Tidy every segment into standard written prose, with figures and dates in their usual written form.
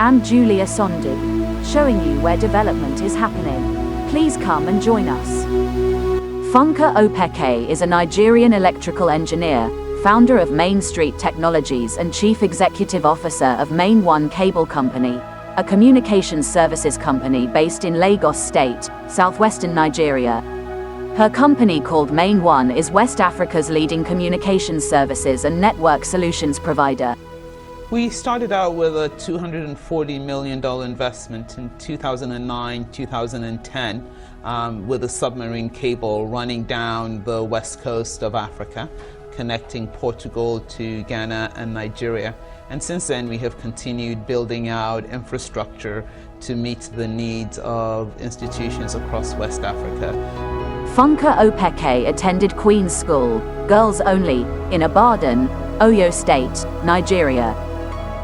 I'm Julia Sondu, showing you where development is happening. Please come and join us. Funke Opeke is a Nigerian electrical engineer, founder of Mainstreet Technologies and Chief Executive Officer of MainOne Cable Company, a communications services company based in Lagos State, southwestern Nigeria. Her company, called MainOne, is West Africa's leading communications services and network solutions provider. We started out with a $240 million investment in 2009-2010 with a submarine cable running down the west coast of Africa, connecting Portugal to Ghana and Nigeria. And since then, we have continued building out infrastructure to meet the needs of institutions across West Africa. Funke Opeke attended Queen's School, girls only, in Abidjan, Oyo State, Nigeria.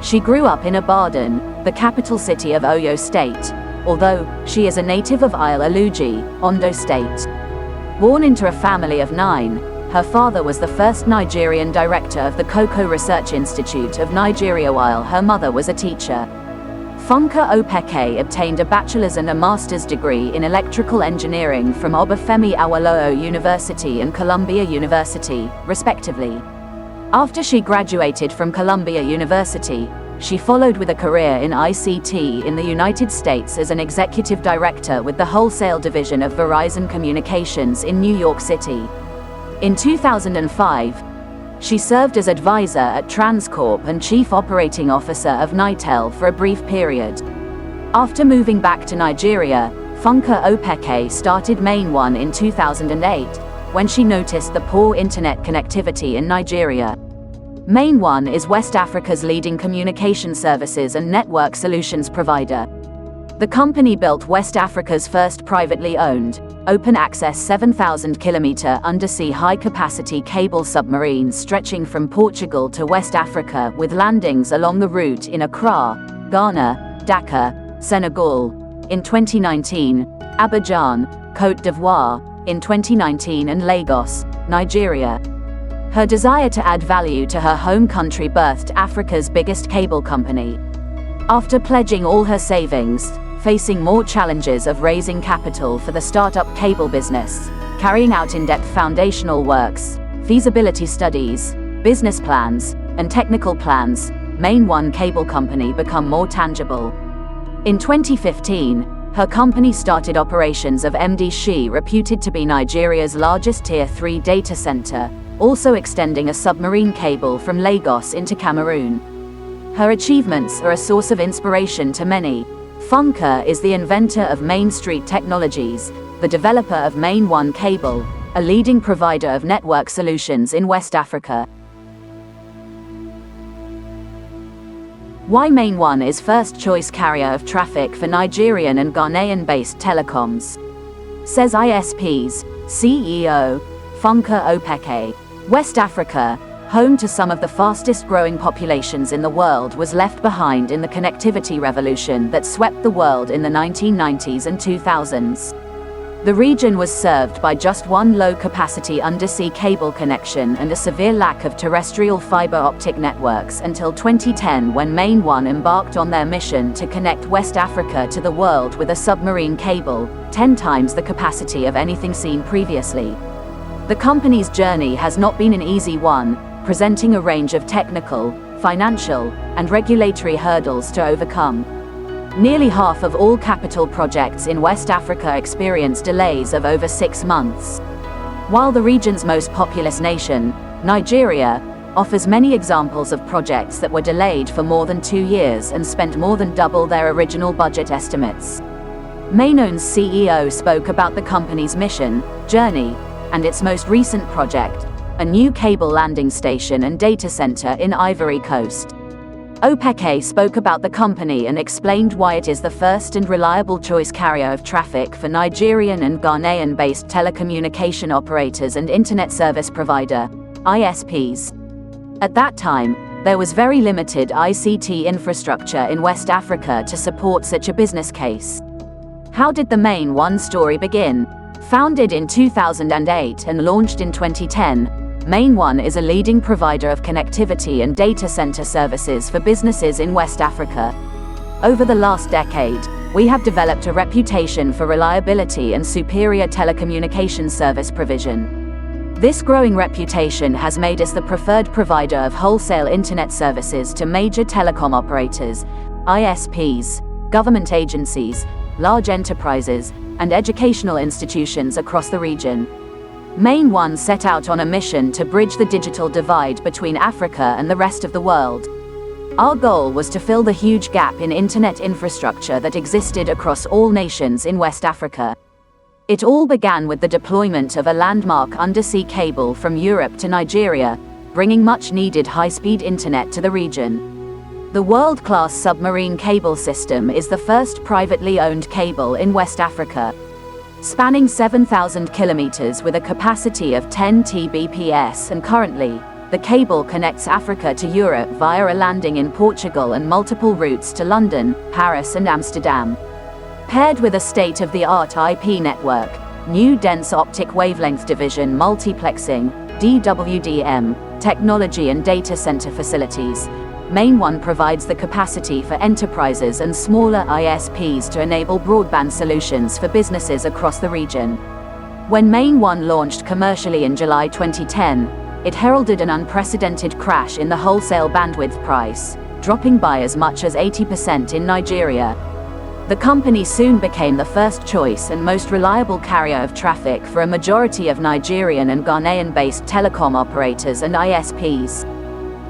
She grew up in Abidjan, the capital city of Oyo State, although she is a native of Ile-Aluji, Ondo State. Born into a family of 9, her father was the first Nigerian director of the Cocoa Research Institute of Nigeria while her mother was a teacher. Funke Opeke obtained a bachelor's and a master's degree in electrical engineering from Obafemi Awolowo University and Columbia University, respectively. After she graduated from Columbia University, she followed with a career in ICT in the United States as an executive director with the wholesale division of Verizon Communications in New York City. In 2005, she served as advisor at Transcorp and chief operating officer of Nitel for a brief period. After moving back to Nigeria, Funke Opeke started MainOne in 2008, when she noticed the poor internet connectivity in Nigeria. MainOne is West Africa's leading communication services and network solutions provider. The company built West Africa's first privately owned, open-access 7,000-kilometer undersea high-capacity cable submarine stretching from Portugal to West Africa with landings along the route in Accra, Ghana, Dakar, Senegal, in 2019, Abidjan, Côte d'Ivoire, in 2019 and Lagos, Nigeria. Her desire to add value to her home country birthed Africa's biggest cable company. After pledging all her savings, facing more challenges of raising capital for the startup cable business, carrying out in-depth foundational works, feasibility studies, business plans, and technical plans, MainOne Cable Company become more tangible. In 2015, her company started operations of MDXi, reputed to be Nigeria's largest Tier 3 data center, also extending a submarine cable from Lagos into Cameroon. Her achievements are a source of inspiration to many. Funke is the inventor of Mainstreet Technologies, the developer of MainOne Cable, a leading provider of network solutions in West Africa. Why MainOne is first choice carrier of traffic for Nigerian and Ghanaian-based telecoms. Says ISP's CEO, Funke Opeke. West Africa, home to some of the fastest growing populations in the world, was left behind in the connectivity revolution that swept the world in the 1990s and 2000s. The region was served by just one low-capacity undersea cable connection and a severe lack of terrestrial fiber optic networks until 2010, when MainOne embarked on their mission to connect West Africa to the world with a submarine cable, 10 times the capacity of anything seen previously. The company's journey has not been an easy one, presenting a range of technical, financial, and regulatory hurdles to overcome. Nearly half of all capital projects in West Africa experience delays of over 6 months. While the region's most populous nation, Nigeria, offers many examples of projects that were delayed for more than 2 years and spent more than double their original budget estimates. MainOne's CEO spoke about the company's mission, journey, and its most recent project, a new cable landing station and data center in Ivory Coast. Opeke spoke about the company and explained why it is the first and reliable choice carrier of traffic for Nigerian and Ghanaian-based telecommunication operators and internet service provider, ISPs. At that time, there was very limited ICT infrastructure in West Africa to support such a business case. How did the MainOne story begin? Founded in 2008 and launched in 2010, MainOne is a leading provider of connectivity and data center services for businesses in West Africa. Over the last decade, we have developed a reputation for reliability and superior telecommunications service provision. This growing reputation has made us the preferred provider of wholesale internet services to major telecom operators, ISPs, government agencies, large enterprises, and educational institutions across the region. MainOne set out on a mission to bridge the digital divide between Africa and the rest of the world. Our goal was to fill the huge gap in internet infrastructure that existed across all nations in West Africa. It all began with the deployment of a landmark undersea cable from Europe to Nigeria, bringing much-needed high-speed internet to the region. The world-class submarine cable system is the first privately owned cable in West Africa. Spanning 7,000 kilometers with a capacity of 10 Tbps, and currently, the cable connects Africa to Europe via a landing in Portugal and multiple routes to London, Paris and Amsterdam. Paired with a state-of-the-art IP network, new dense optic wavelength division multiplexing, DWDM, technology and data center facilities, MainOne provides the capacity for enterprises and smaller ISPs to enable broadband solutions for businesses across the region. When MainOne launched commercially in July 2010, it heralded an unprecedented crash in the wholesale bandwidth price, dropping by as much as 80% in Nigeria. The company soon became the first choice and most reliable carrier of traffic for a majority of Nigerian and Ghanaian-based telecom operators and ISPs.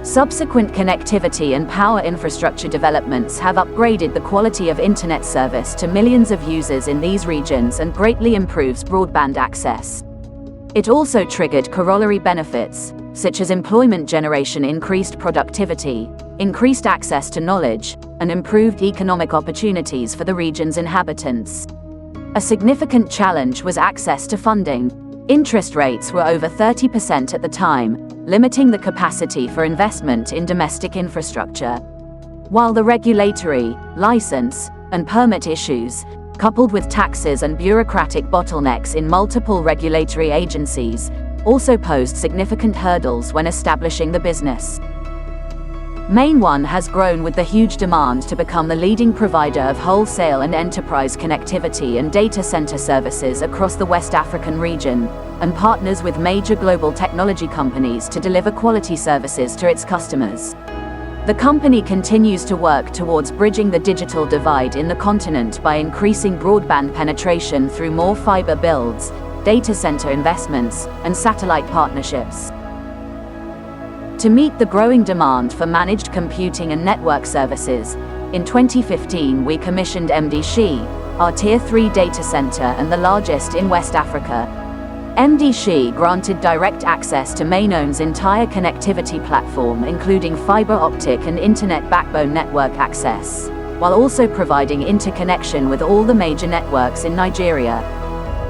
Subsequent connectivity and power infrastructure developments have upgraded the quality of internet service to millions of users in these regions and greatly improves broadband access. It also triggered corollary benefits, such as employment generation, increased productivity, increased access to knowledge, and improved economic opportunities for the region's inhabitants. A significant challenge was access to funding. Interest rates were over 30% at the time, limiting the capacity for investment in domestic infrastructure. While the regulatory, license, and permit issues, coupled with taxes and bureaucratic bottlenecks in multiple regulatory agencies, also posed significant hurdles when establishing the business. MainOne has grown with the huge demand to become the leading provider of wholesale and enterprise connectivity and data center services across the West African region, and partners with major global technology companies to deliver quality services to its customers. The company continues to work towards bridging the digital divide in the continent by increasing broadband penetration through more fiber builds, data center investments, and satellite partnerships. To meet the growing demand for managed computing and network services, in 2015 we commissioned MDXi, our Tier 3 data center and the largest in West Africa. MDXi granted direct access to MainOne's entire connectivity platform, including fiber optic and internet backbone network access, while also providing interconnection with all the major networks in Nigeria.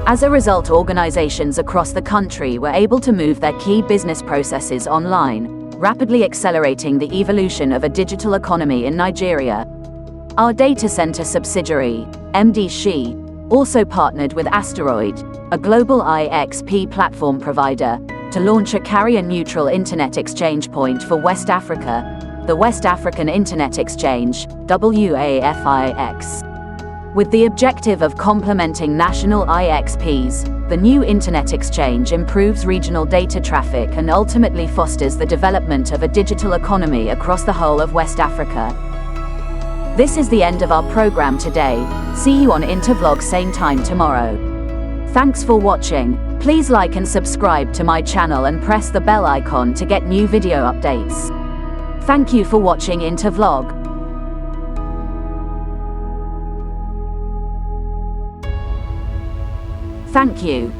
As a result, organizations across the country were able to move their key business processes online, rapidly accelerating the evolution of a digital economy in Nigeria. Our data center subsidiary, MDXi, also partnered with Asteroid, a global IXP platform provider, to launch a carrier-neutral internet exchange point for West Africa, the West African Internet Exchange, WAFIX. With the objective of complementing national IXPs, the new internet exchange improves regional data traffic and ultimately fosters the development of a digital economy across the whole of West Africa. This is the end of our program today. See you on Intervlog same time tomorrow. Thanks for watching. Please like and subscribe to my channel and press the bell icon to get new video updates. Thank you for watching Intervlog. Thank you.